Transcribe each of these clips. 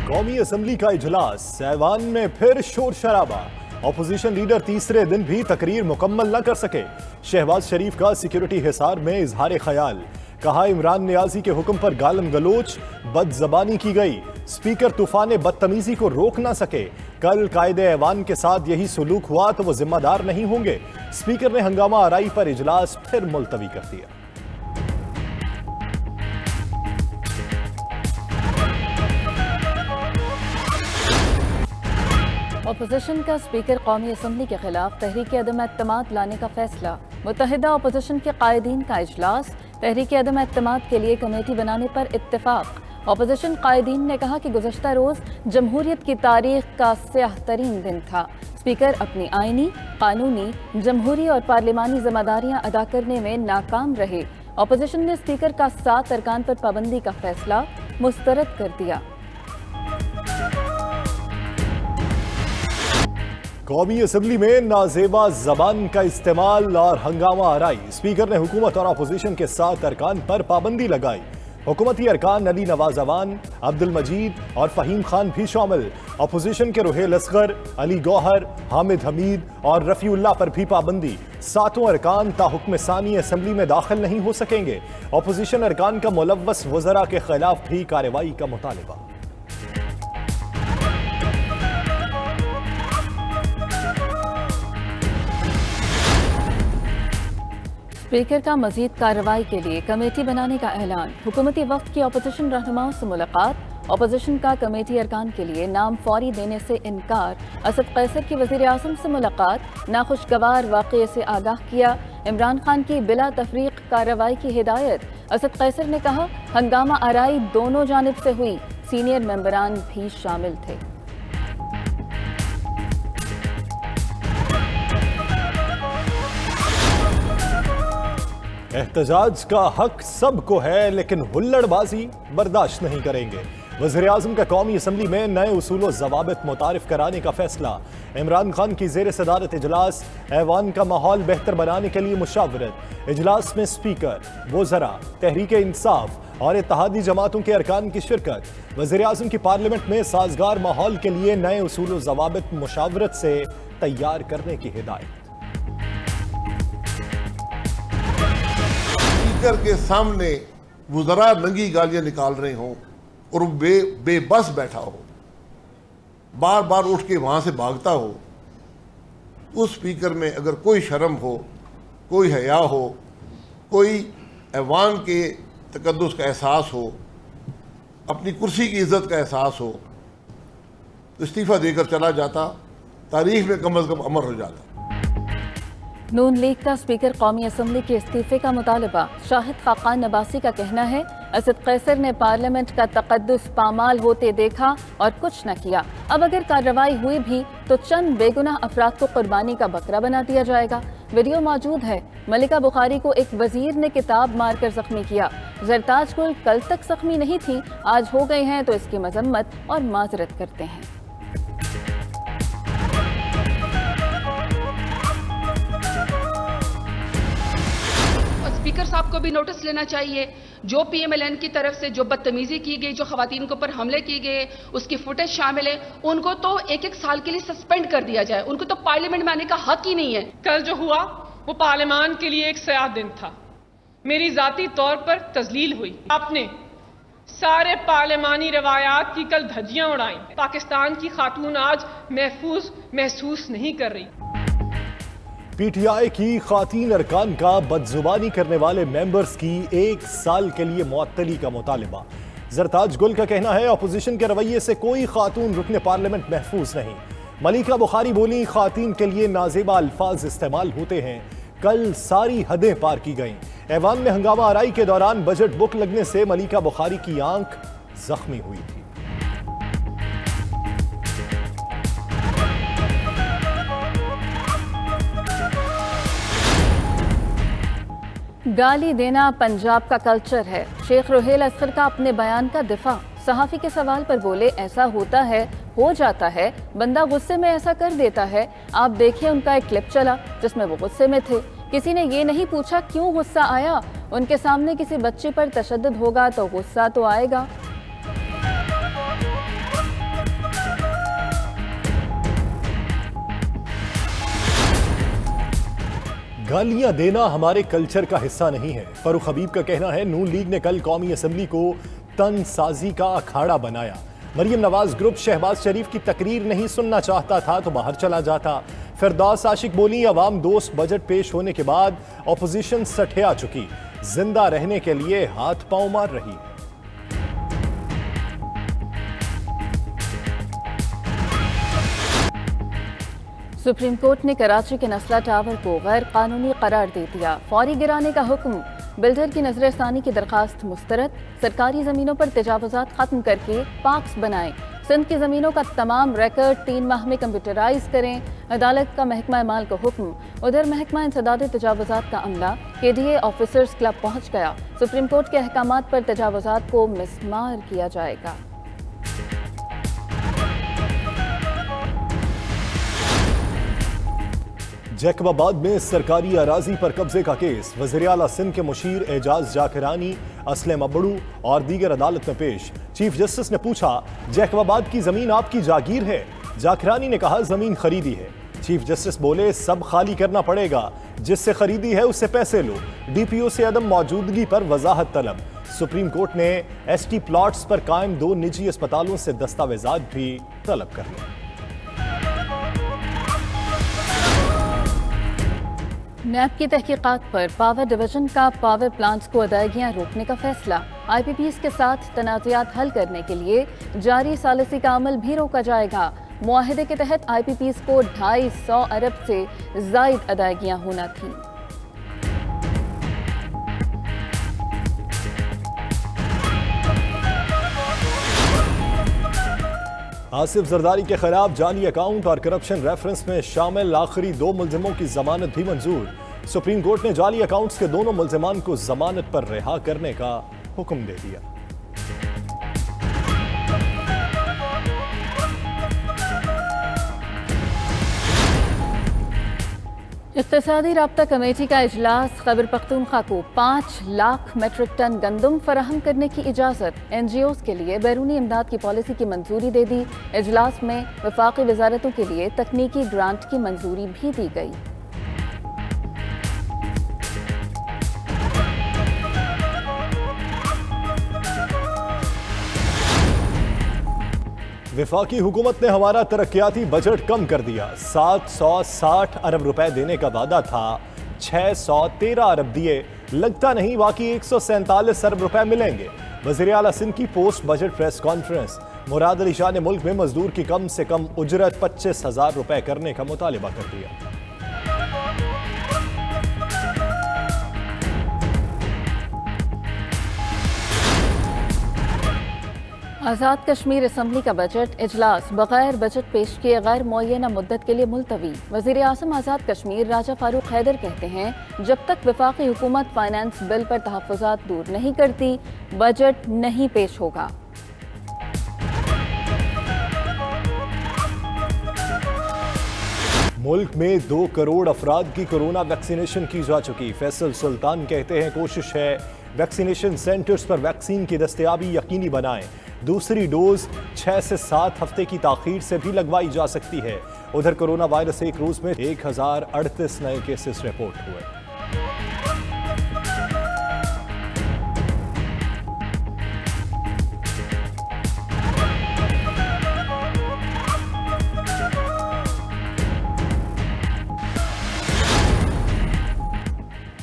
कौमी असम्बली का इजलास, ऐवान में फिर शोर शराबा। ऑपोजिशन लीडर तीसरे दिन भी तकरीर मुकम्मल न कर सके। शहबाज शरीफ का सिक्योरिटी हिसार में इजहार ख्याल। कहा इमरान नियाजी के हुक्म पर गालम गलोच बदजबानी की गई। स्पीकर तूफान बदतमीजी को रोक ना सके। कल कायदे ऐवान के साथ यही सुलूक हुआ तो वो जिम्मेदार नहीं होंगे। स्पीकर ने हंगामा आराई पर इजलास फिर मुलतवी कर दिया। अपोजिशन का स्पीकर कौमी असम्बली के खिलाफ तहरीक अदम एतमाद लाने का फैसला। मुत्तहिदा अपोजिशन के कायदीन का इजलास, तहरीक अदम एतमाद के लिए कमेटी बनाने पर इत्तेफाक। अपोजिशन कायदीन ने कहा कि गुज़श्ता रोज़ जमहूरियत की तारीख का स्याह तरीन दिन था। स्पीकर अपनी आइनी, कानूनी, जमहूरी और पार्लिमानी जिम्मेदारियां अदा करने में नाकाम रहे। अपोजिशन ने स्पीकर का 7 अरकान पर पाबंदी का फैसला मुस्तरद कर दिया। कौमी असम्बली में नाजेबा जबान का इस्तेमाल और हंगामा आराई। स्पीकर ने हुकूमत और अपोजिशन के 7 अरकान पर पाबंदी लगाई। हुकूमती अरकान अली नवाज अवान, अब्दुल मजीद और फहीम खान भी शामिल। अपोजिशन के रुहेल असगर, अली गौहर, हामिद हमीद और रफ़ीउल्लाह पर भी पाबंदी। 7 अरकान ताहुक्म सानी असम्बली में दाखिल नहीं हो सकेंगे। अपोजिशन अरकान का मुलव्वस वज़रा के खिलाफ भी कार्रवाई का मुतालबा। स्पीकर का मजीद कार्रवाई के लिए कमेटी बनाने का ऐलान। हुकूमती वक्त की अपोजिशन रहनुमाओं से मुलाकात। अपोजिशन का कमेटी अरकान के लिए नाम फौरी देने से इनकार। असद कैसर की वज़ीर आज़म से मुलाकात। नाखुशगवार वाक़े से आगाह किया। इमरान खान की बिला तफरीक कार्रवाई की हिदायत। असद कैसर ने कहा हंगामा आराई दोनों जानिब से हुई। सीनियर मेंबरान भी शामिल थे। एहतजाज का हक सबको है, लेकिन हुल्लड़बाजी बर्दाश्त नहीं करेंगे। वज़ीर आज़म का कौमी असम्बली में नए उसूल व ज़वाबित मुतारिफ कराने का फैसला। इमरान खान की ज़ेर सदारत इजलास, ऐवान का माहौल बेहतर बनाने के लिए मुशावरत। इजलास में स्पीकर, वज़रा, तहरीक इंसाफ और इत्तेहादी जमातों के अरकान की शिरकत। वज़ीर आज़म की पार्लियामेंट में साजगार माहौल के लिए नए उसूल व ज़वाबित मुशावरत से तैयार करने की हिदायत। स्पीकर के सामने वज़रा नंगी गालियां निकाल रहे हों और बेबस बैठा हो, बार बार उठ के वहां से भागता हो, उस स्पीकर में अगर कोई शर्म हो, कोई हया हो, कोई ऐवान के तकद्दुस का एहसास हो, अपनी कुर्सी की इज्जत का एहसास हो, तो इस्तीफा देकर चला जाता, तारीख में कम अज़ कम अमर हो जाता। नून लीग का स्पीकर कौमी असम्बली के इस्तीफे का मुतालबा। शाहिद खाकान नबासी का कहना है असद कैसर ने पार्लियामेंट का तकद्दुस पामाल होते देखा और कुछ न किया। अब अगर कार्रवाई हुई भी तो चंद बेगुनाह अफराद को कुर्बानी का बकरा बना दिया जाएगा। वीडियो मौजूद है। मलिका बुखारी को एक वजीर ने किताब मारकर जख्मी किया। जरताज गुल कल तक जख्मी नहीं थी, आज हो गए हैं तो इसकी मजम्मत और माजरत करते हैं। स्पीकर साहब को भी नोटिस लेना चाहिए। जो पीएमएलएन की तरफ से जो बदतमीजी की गई, जो खवातीन के ऊपर हमले किए गए, उसकी फुटेज शामिल है, उनको तो 1-1 साल के लिए सस्पेंड कर दिया जाए। उनको तो पार्लियामेंट में आने का हक ही नहीं है। कल जो हुआ वो पार्लियामान के लिए एक स्याह दिन था। मेरी जाती तौर पर तजलील हुई। आपने सारे पार्लियामानी रवायात की कल धज्जियां उड़ाई। पाकिस्तान की खातून आज महफूज महसूस नहीं कर रही। पीटीआई की खातीन अरकान का बदजुबानी करने वाले मेंबर्स की 1 साल के लिए मुअत्तली का मुतालिबा। जरताज गुल का कहना है अपोजिशन के रवैये से कोई खातून रुकने पार्लियामेंट महफूज नहीं। मलिका बुखारी बोली खातीन के लिए नाजेबा अल्फाज इस्तेमाल होते हैं। कल सारी हदें पार की गईं। ऐवान में हंगामा आराई के दौरान बजट बुक लगने से मलिका बुखारी की आंख जख्मी हुई थी। गाली देना पंजाब का कल्चर है। शेख रुहेल असगर का अपने बयान का दिफा। सहाफ़ी के सवाल पर बोले ऐसा होता है, हो जाता है, बंदा गुस्से में ऐसा कर देता है। आप देखिए उनका एक क्लिप चला जिसमें वो गुस्से में थे। किसी ने ये नहीं पूछा क्यों गुस्सा आया। उनके सामने किसी बच्चे पर तशद्दुद होगा तो गुस्सा तो आएगा। गालियां देना हमारे कल्चर का हिस्सा नहीं है। फरूख हबीब का कहना है नून लीग ने कल कौमी असम्बली को तनसाजी का अखाड़ा बनाया। मरियम नवाज ग्रुप शहबाज शरीफ की तकरीर नहीं सुनना चाहता था तो बाहर चला जाता। फिरदौस आशिक बोली अवाम दोस्त बजट पेश होने के बाद ऑपोजिशन सठिया चुकी, जिंदा रहने के लिए हाथ पांव मार रही। सुप्रीम कोर्ट ने कराची के नस्ला टावर को गैर कानूनी करार दे दिया। फौरी गिराने का हुक्म। बिल्डर की नजरसानी की दरखास्त मुस्तरद। सरकारी जमीनों पर तजावुजात खत्म करके पार्क्स बनाएं। सिंध की जमीनों का तमाम रिकॉर्ड 3 माह में कंप्यूटराइज करें। अदालत का महकमा माल को हुक्म। उधर महकमा इंसदाद तजावुजात का अमला KDA ऑफिसर्स क्लब पहुंच गया। सुप्रीम कोर्ट के अहकामात पर तजावुजात को मिसमार किया जाएगा। जैकबाबाद में सरकारी अराजी पर कब्जे का केस। वज़ीर आला सिंध के मुशीर एजाज जाकिरानी, असलम अबड़ू और दीगर अदालत में पेश। चीफ जस्टिस ने पूछा जैकबाबाद की जमीन आपकी जागीर है? जाकिरानी ने कहा जमीन खरीदी है। चीफ जस्टिस बोले सब खाली करना पड़ेगा, जिससे खरीदी है उससे पैसे लो। DPO से अदम मौजूदगी पर वजाहत तलब। सुप्रीम कोर्ट ने ST प्लॉट्स पर कायम 2 निजी अस्पतालों से दस्तावेजात भी तलब कर लिए। नैब की तहकीकात पर पावर डिवीजन का पावर प्लांट्स को अदायगियां रोकने का फैसला। IPPs के साथ तनाज़ात हल करने के लिए जारी सालिसी का अमल भी रोका जाएगा। मुआहदे के तहत IPPs को 250 अरब से ज़ायद अदायगियां होना थी। आसिफ जरदारी के खिलाफ जाली अकाउंट और करप्शन रेफरेंस में शामिल आखिरी 2 मुल्जिमों की जमानत भी मंजूर। सुप्रीम कोर्ट ने जाली अकाउंट्स के दोनों मुल्जिमान को जमानत पर रिहा करने का हुक्म दे दिया। इक़्तिसादी राब्ता कमेटी का इजलास। खैबर पख्तूनख्वा को 5 लाख मेट्रिक टन गंदम फराहम करने की इजाज़त। NGOs के लिए बैरूनी इमदाद की पॉलिसी की मंजूरी दे दी। इजलास में वफाकी वजारतों के लिए तकनीकी ग्रांट की मंजूरी भी दी गई। वफाकी हुकूमत ने हमारा तरक्याती बजट कम कर दिया। 760 अरब रुपए देने का वादा था, 613 अरब दिए। लगता नहीं बाकी 147 अरब रुपए मिलेंगे। वज़ीर आला सिंध की post budget press conference. Murad Ali Shah ने मुल्क में मजदूर की कम से कम उजरत 25,000 रुपए करने का मुतालिबा कर दिया। आज़ाद कश्मीर असम्बली का बजट इजलास बगैर बजट पेश किए गैर मुअय्यना मुद्दत के लिए मुलतवी। वज़ीर आज़म आज़ाद कश्मीर राजा फारूक हैदर कहते हैं जब तक वफाकी हुकूमत फाइनेंस बिल पर तहफ़्फ़ुज़ात दूर नहीं करती बजट नहीं पेश होगा। मुल्क में 2 करोड़ अफराद की कोरोना वैक्सीनेशन की जा चुकी। फैसल सुल्तान कहते हैं कोशिश है वैक्सीनेशन सेंटर्स पर वैक्सीन की दस्तयाबी यकीनी बनाएं। दूसरी डोज 6 से 7 हफ्ते की ताखीर से भी लगवाई जा सकती है। उधर कोरोना वायरस एक रोज में 1038 नए केसेस रिपोर्ट हुए।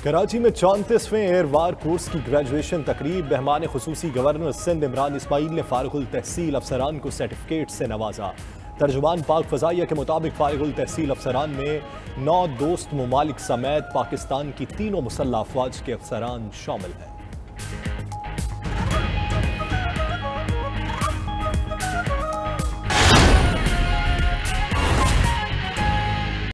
कराची में 34वें एयरवार कोर्स की ग्रेजुएशन तकरीब। मेहमान खुसूसी गवर्नर सिंध इमरान इस्माइल ने फारिगुल तहसील अफसरान को सर्टिफिकेट से नवाजा। तर्जुमान पाक फजाइया के मुताबिक फारिगुल तहसील अफसरान में 9 दोस्त ममालिक समेत पाकिस्तान की 3 मुसल्लह अफवाज के अफसरान शामिल हैं।